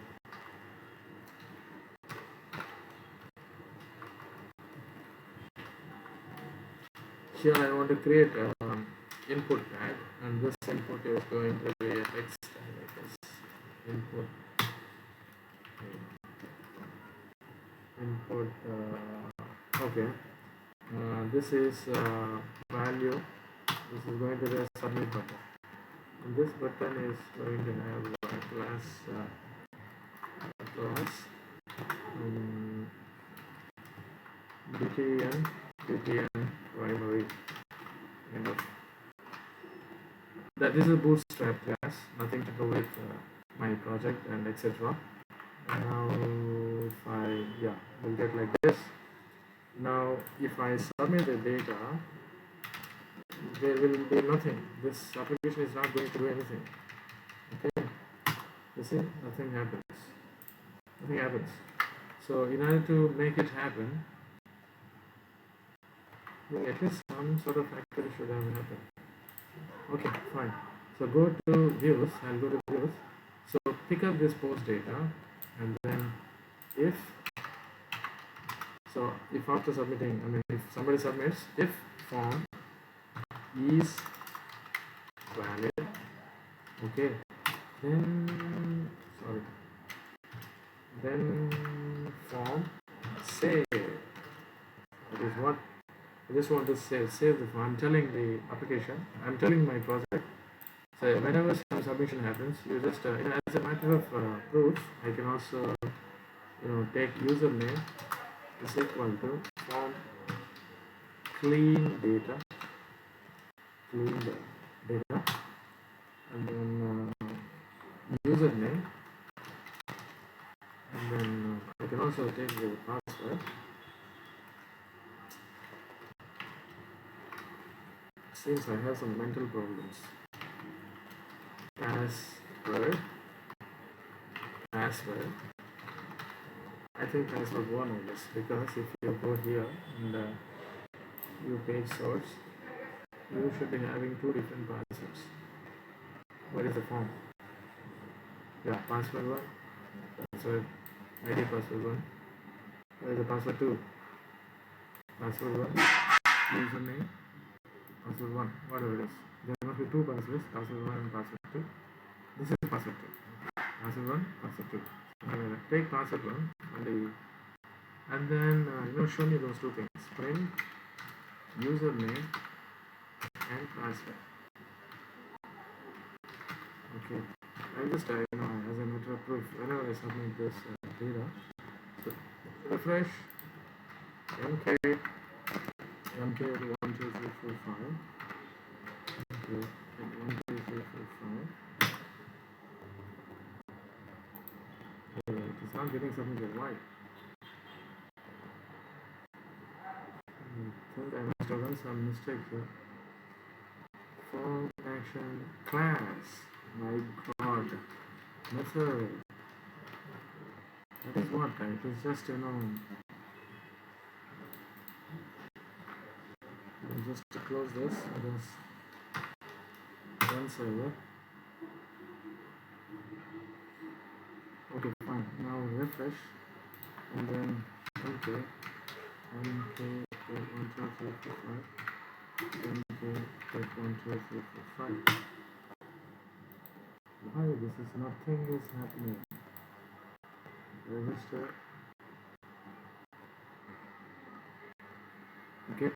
Here I want to create an input tag, and this input is going to be a text tag, I guess. Input okay. This is value. This is going to be a submit button, and this button is going to have a class btn primary kind of that is a bootstrap class, nothing to do with my project and etc. Now if I will get like this. Now if I submit the data, there will be nothing. This application is not going to do anything. Okay, you see, nothing happens. Nothing happens. So in order to make it happen, at least some sort of activity should have happened. Okay, fine. So go to views. I'll go to views. So pick up this post data, and then if after submitting, if somebody submits, if form is valid, okay, then form save. That is what I just want to save the form. I'm telling the application, I'm telling my project. So whenever some submission happens, you just as a matter of proof, I can also take username is equal to form clean data, and then username, and then I can also take the password. Seems I have some mental problems. Password. I think password 1 on this, because if you go here and you page source, you should be having 2 different passwords. What is the form? Yeah, password 1, password ID password 1. What is the password 2? Password 1, username, password 1, whatever it is. There must be 2 passwords, password 1 and password 2. This is password 2. Password 1, password 2. Take password 1 and then show me those 2 things. Print username and password. Okay. I'll just as a matter of proof, whenever I submit this data, so refresh mk 1 2 3 4 5. Okay, 1 2 3 4 5. It is not getting submitted. Why? I think I must have done some mistake here. Form action class. My god. Method. That is what? It is just I'll just close this and just run server. Okay, fine. Now refresh and then okay. 1 2 3 4 5. 1 2 3 4 5. Why this is nothing is happening? Register. Okay.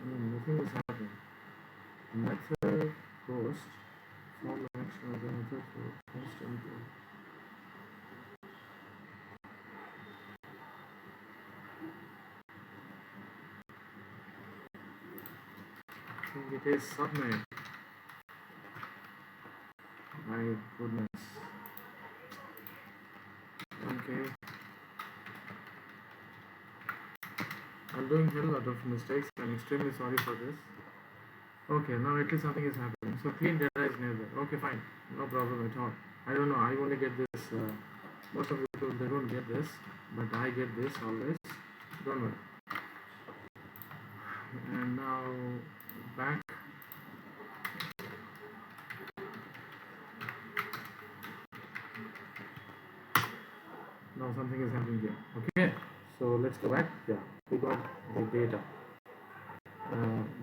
Nothing is happening. Method post form action of the method for post input. I think it is submit. My goodness. Okay. I'm doing a lot of mistakes. I'm extremely sorry for this. Okay, now at least something is happening. So clean data is needed. Okay, fine. No problem at all. I don't know. I only get this. Most of the people, they don't get this. But I get this always. Don't worry. And now back. Now something is happening here. Okay. So let's go back. Yeah. We got the data.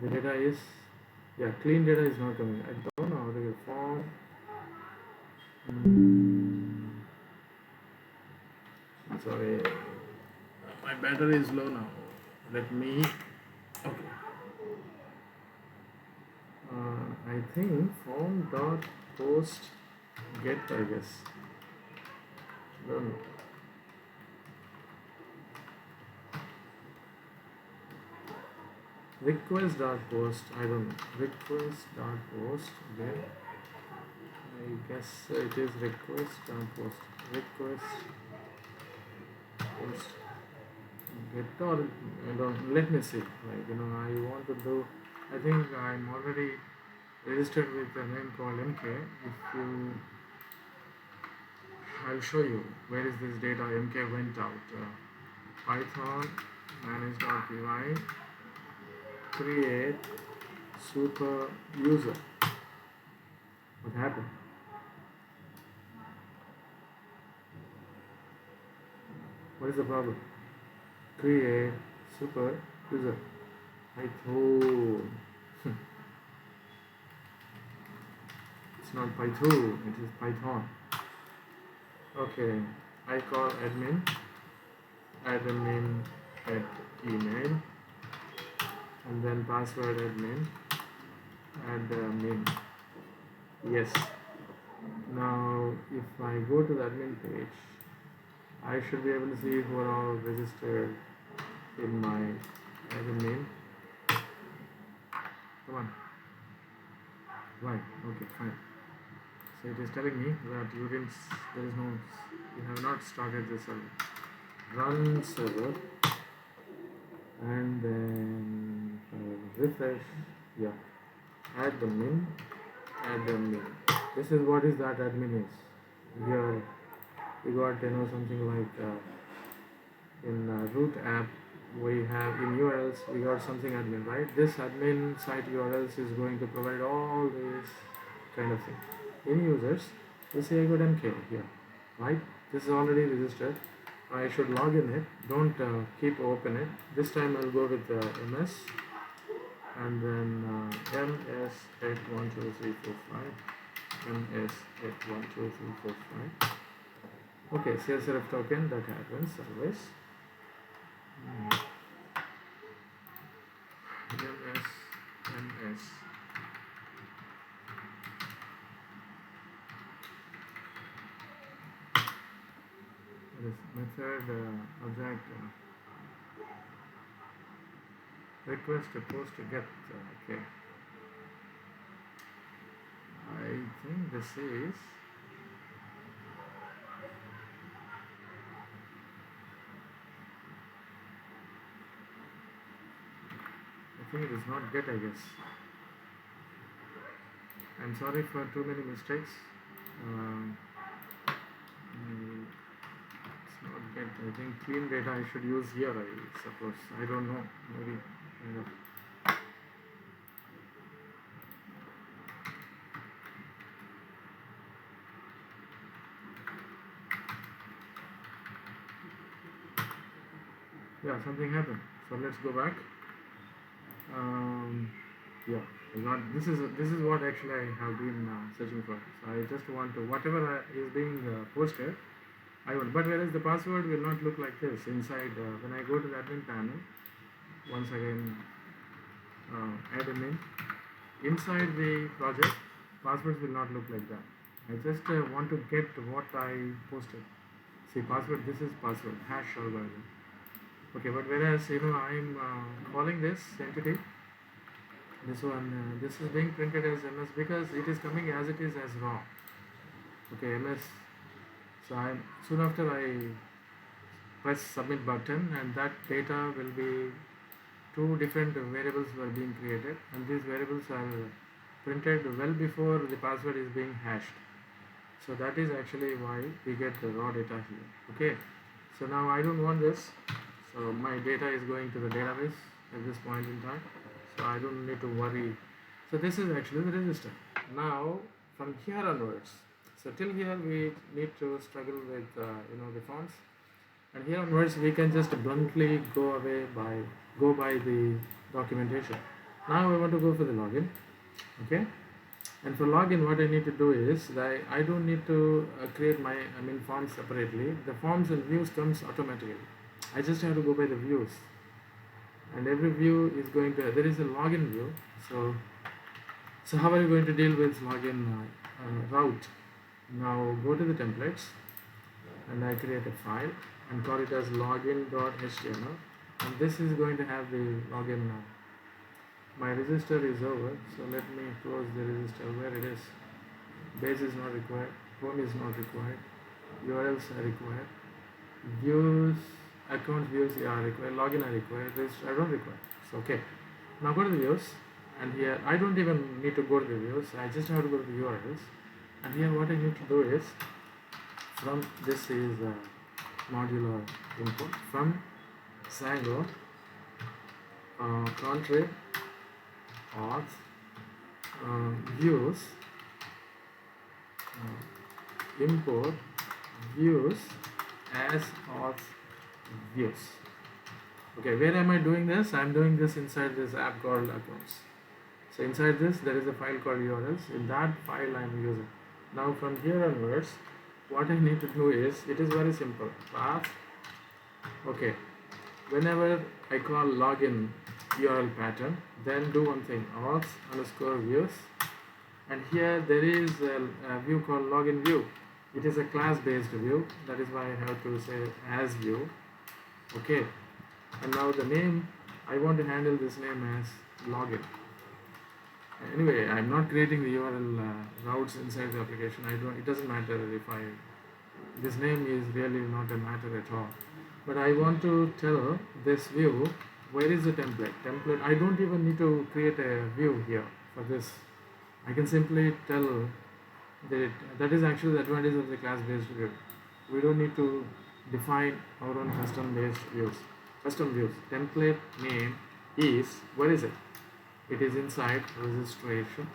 The data is, clean data is not coming. I don't know how to get form. Sorry, my battery is low now. Let me. Okay. I think form dot post get, I guess. No. request.post, I don't know, request.post, okay, I guess it is request.post, request post get, or I don't, let me see, like, I want to do, I think I'm already registered with a name called MK. If you, I'll show you where is this data MK went out. Python manage.py create super user. What happened? What is the problem? Create super user. Python. It's not Python, it is Python. Okay, I call admin at email, and then password admin. Yes. Now if I go to the admin page, I should be able to see who are all registered in my admin. Come on. Why? Okay, fine. So it is telling me that you have not started the server. Run server, and then refresh. Yeah, admin. This is what is that admin is. Here we got something like in root app we have in URLs we got something admin, right? This admin site URLs is going to provide all these kind of thing. In users, we say I got MK here, right? This is already registered. I should log in it. Don't keep open it. This time I'll go with MS, and then MS 812345. MS 812345. Okay, CSRF token, that happens always. MS. This method object request post get. Okay, I think this is. I think it is not get, I guess. I'm sorry for too many mistakes. It's not get. I think clean data I should use here, I suppose. I don't know. Maybe kind of. Yeah, something happened. So let's go back. Yeah, this is what actually I have been searching for. So I just want to whatever is being posted, I want. But whereas the password will not look like this inside. When I go to the admin panel, once again admin, inside the project, passwords will not look like that. I just want to get what I posted. See, password. This is password hash algorithm. Okay, but whereas I'm calling this entity, this one, this is being printed as MS because it is coming as it is as raw. Okay, MS. So soon after I press submit button, and that data will be two different variables were being created, and these variables are printed well before the password is being hashed. So that is actually why we get the raw data here. Okay, so now I don't want this. So my data is going to the database at this point in time. So I don't need to worry. So this is actually the register. Now from here onwards, so till here we need to struggle with the fonts, and here onwards we can just bluntly go by the documentation. Now I want to go for the login. Okay, and for login what I need to do is that I don't need to create my forms separately. The forms and views comes automatically. I just have to go by the views, and every view is going to, there is a login view. So how are you going to deal with login route? Now go to the templates, and I create a file and call it as login.html, and this is going to have the login My register is over, so let me close the register where it is. Base is not required, home is not required, URLs are required, views, account views are required, login are required, register I don't require. So okay. Now go to the views, and here I don't even need to go to the views, I just have to go to the URLs. And here what I need to do is, from this is modular input, from Django, country, auth, views, import views as auth views. Okay, where am I doing this? I am doing this inside this app called accounts. So inside this there is a file called URLs. In that file I am using. Now from here onwards, what I need to do is, it is very simple. Path. Okay. Whenever I call login URL pattern, then do one thing, auth underscore views, and here there is a view called login view. It is a class based view, that is why I have to say as view. Okay, and now the name, I want to handle this name as login. Anyway, I'm not creating the URL routes inside the application. It doesn't matter if this name is really not a matter at all. But I want to tell this view, where is the template? I don't even need to create a view here for this. I can simply tell that is actually the advantage of the class based view. We don't need to define our own custom views. Template name is, where is it? It is inside registration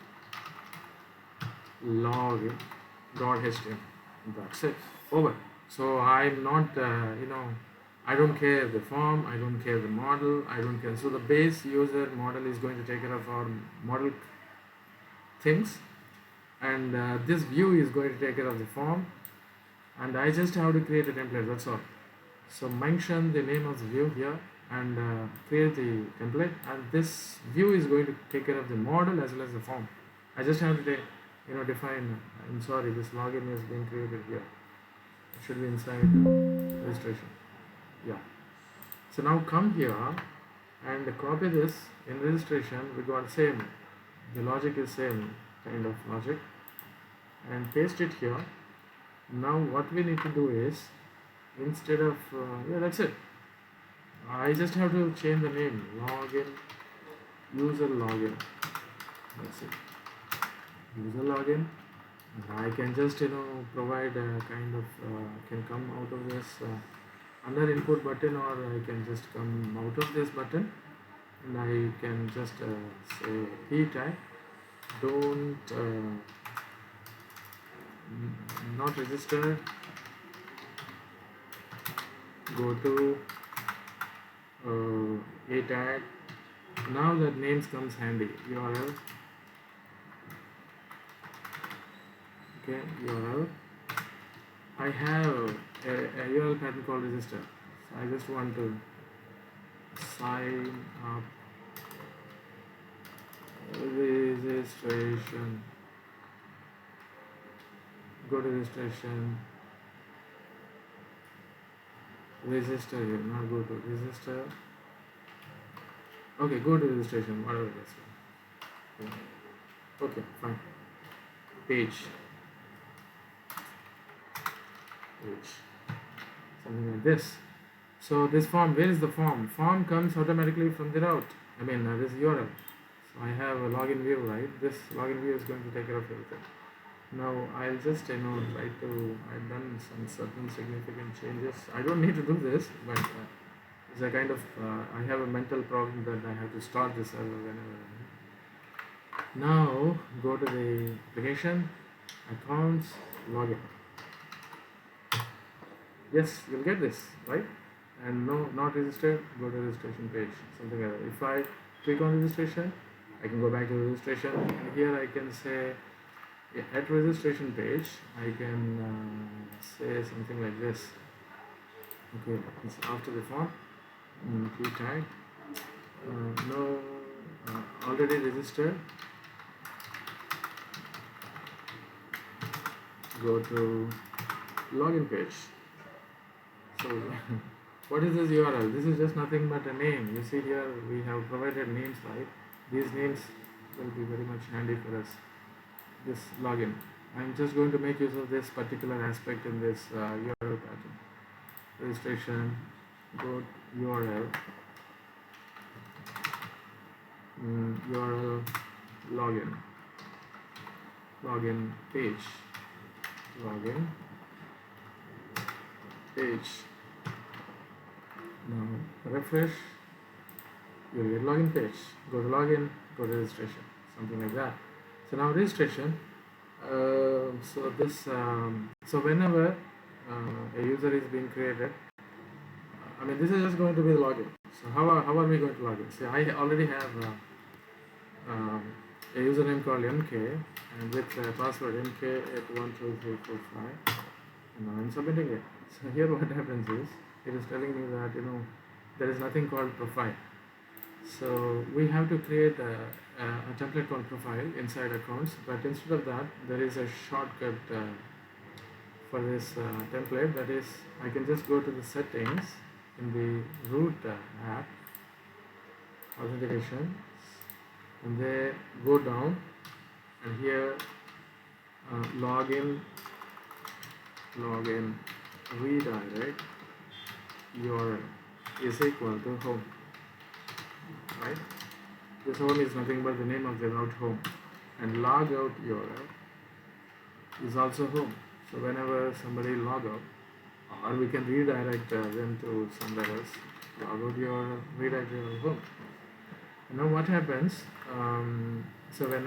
login.html. That's it. Over. So I'm not, I don't care the form, I don't care the model, I don't care. So the base user model is going to take care of our model things, and this view is going to take care of the form, and I just have to create a template, that's all. So mention the name of the view here and create the template, and this view is going to take care of the model as well as the form. I just have to define, I'm sorry, this login is being created here. It should be inside registration. Yeah. So now come here and copy this. In registration we got same, the logic is same kind of logic, and paste it here. Now what we need to do is, instead of that's it. I just have to change the name, login, user login. That's it. User login. And I can just provide a kind of can come out of this under input button, or I can just come out of this button, and I can just say p tag, don't not register, go to a tag. Now that names comes handy. URL, okay, URL. I have a URL pattern called register. So I just want to sign up, registration, go to registration, register here, not go to register. Okay, go to registration, whatever it is. Okay, fine. Page, something like this. So this form, where is the form? Form comes automatically from the route. This URL. So I have a login view, right? This login view is going to take care of everything. Now I'll just try to, I've done some certain significant changes. I don't need to do this, but it's a kind of, I have a mental problem that I have to start this server whenever. Now go to the application, accounts, login. Yes, you'll get this, right? And no, not registered, go to registration page, something like that. If I click on registration, I can go back to registration, and here I can say, at registration page, I can say something like this. Okay, it's after the form, key tag, no, already registered, go to login page. So what is this URL? This is just nothing but a name. You see here we have provided names, right? These names will be very much handy for us. This login. I'm just going to make use of this particular aspect in this URL pattern. Registration, go URL, URL login, login page, login page. Now refresh, you'll get login page. Go to login, go to registration, something like that. So now registration. So whenever a user is being created, I mean this is just going to be the login. So how are we going to log in? See, I already have a username called MK and with password MK8123455, and now I'm submitting it. So here what happens is it is telling me that there is nothing called profile. So we have to create a template called profile inside accounts, but instead of that there is a shortcut for this template. That is, I can just go to the settings in the root app, authentication, and then go down, and here login redirect URL is equal to home, right? This home is nothing but the name of the route home, and logout URL is also home. So whenever somebody log out, or we can redirect them to somewhere else, logout URL, redirect URL home. Now what happens? So when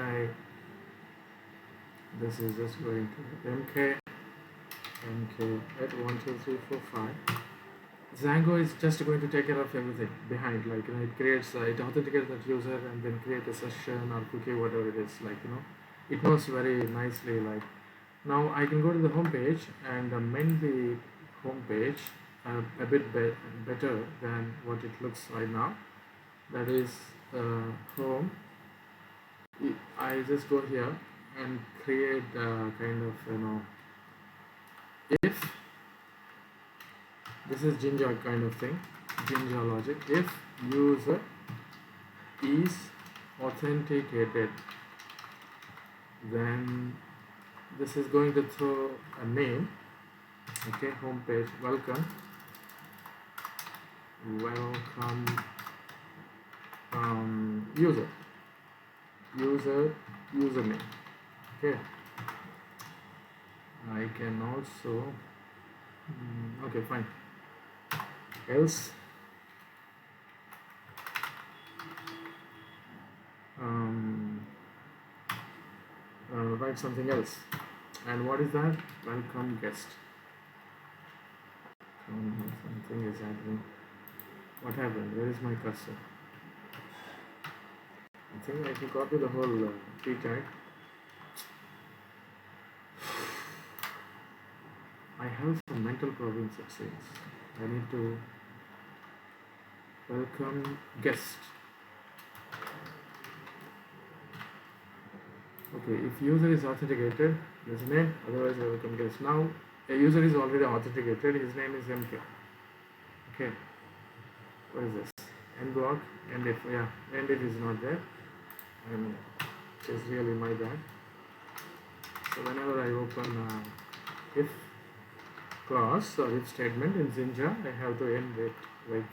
this is just going to MK at 12345. Django is just going to take care of everything behind, like it creates, it authenticates that user and then create a session or cookie, whatever it is, it knows very nicely. Like now I can go to the home page and amend the home page a bit better than what it looks right now. That is home. I just go here and create kind of if this is Jinja kind of thing, Jinja logic. If user is authenticated, then this is going to throw a name. Okay, home page, welcome username. Okay, I can also okay, fine. Else write something else. And what is that? Welcome guest. Something is happening. What happened? Where is my cursor? I think I can copy the whole p tag. I have some mental problems, it seems. I need to welcome guest. Okay, if user is authenticated, there's a name, otherwise I welcome guest. Now a user is already authenticated, his name is MK. Okay, what is this? End block, end if, yeah, end if is not there, and it's really my bad. So whenever I open if clause or if statement in Jinja, I have to end it with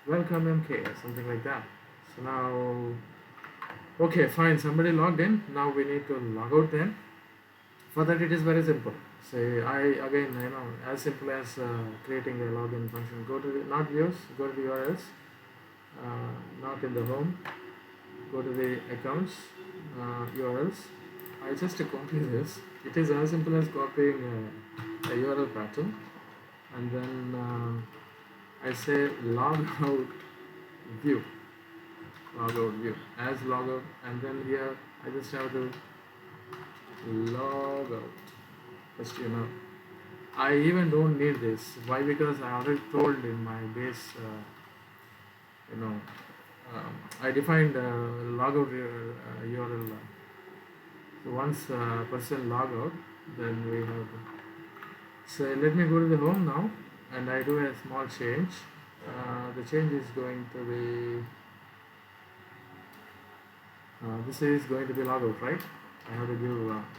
welcome MK or something like that. So now, okay, fine, somebody logged in. Now we need to log out then. For that it is very simple. Say as simple as creating a login function. Go to the, not views, go to the URLs, not in the home, go to the accounts, URLs. I just copy this. It is as simple as copying a URL pattern, and then I say logout view, as logout, and then here I just have to logout HTML. I even don't need this. Why? Because I already told in my base, I defined logout URL. So once person log out, then we have so let me go to the home now, and I do a small change. The change is going to be This is going to be logout, right? I have to give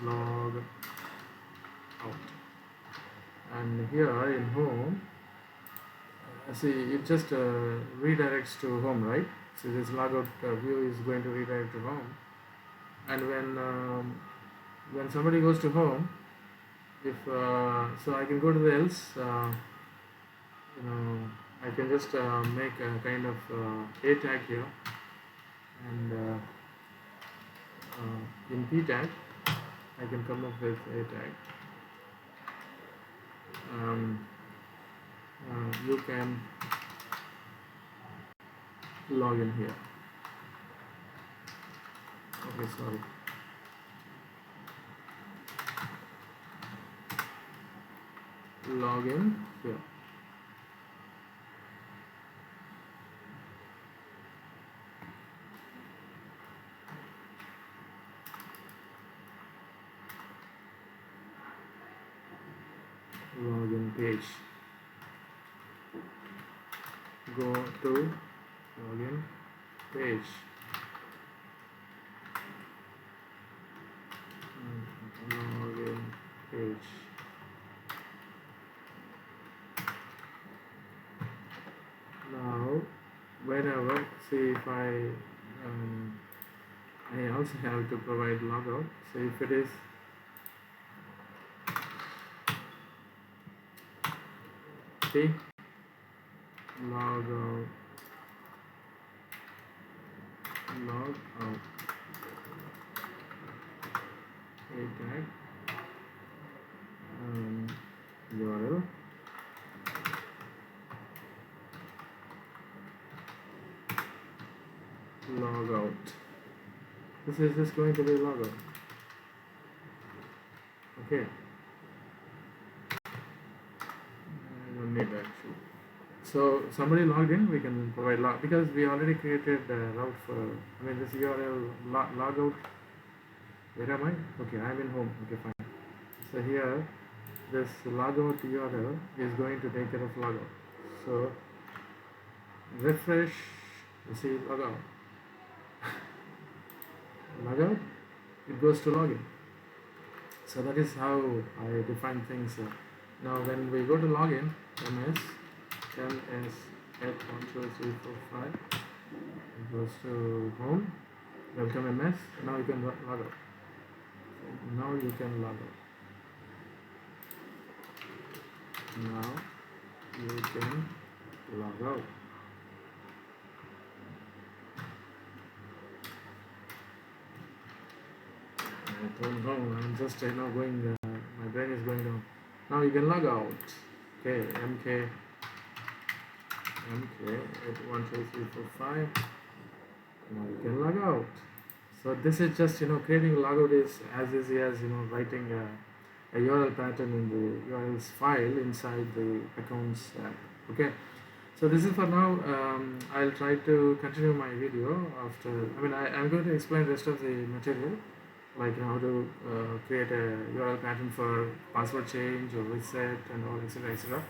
log out, and here in home, see, it just redirects to home, right? So this logout view is going to redirect to home, and when somebody goes to home, if so I can go to the else, you know, I can just make a kind of a tag here, and in p tag I can come up with a tag. You can log in here. Okay, sorry. Log in here. Login page. Go to login page. Login page. Now, whenever, see if I also have to provide logout. So if it is log out, log out, a tag, URL, log out. This is just going to be logout. Okay. I don't need that. So somebody logged in, we can provide log, because we already created a route for, I mean, this URL logout. Where am I? Okay, I'm in home. Okay, fine. So here, this logout URL is going to take care of logout. So refresh, you see logout. Logout, it goes to login. So that is how I define things. Now when we go to login, ms at 12345, it goes to home, welcome ms. Now you can log out. Now you can log out. Now you can log out. I don't know, I'm just going, my brain is going down. Now you can log out. Okay, mk at 12345. Now you can log out. So this is just creating a logout is as easy as writing a URL pattern in the URLs file inside the accounts app. Okay, so this is for now. I'll try to continue my video after. I mean, I'm going to explain the rest of the material, like how to create a URL pattern for password change or reset and all, etc., etc.,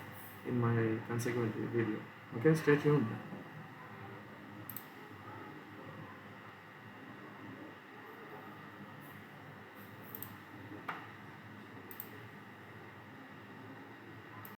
in my consequent video. Okay, stay tuned.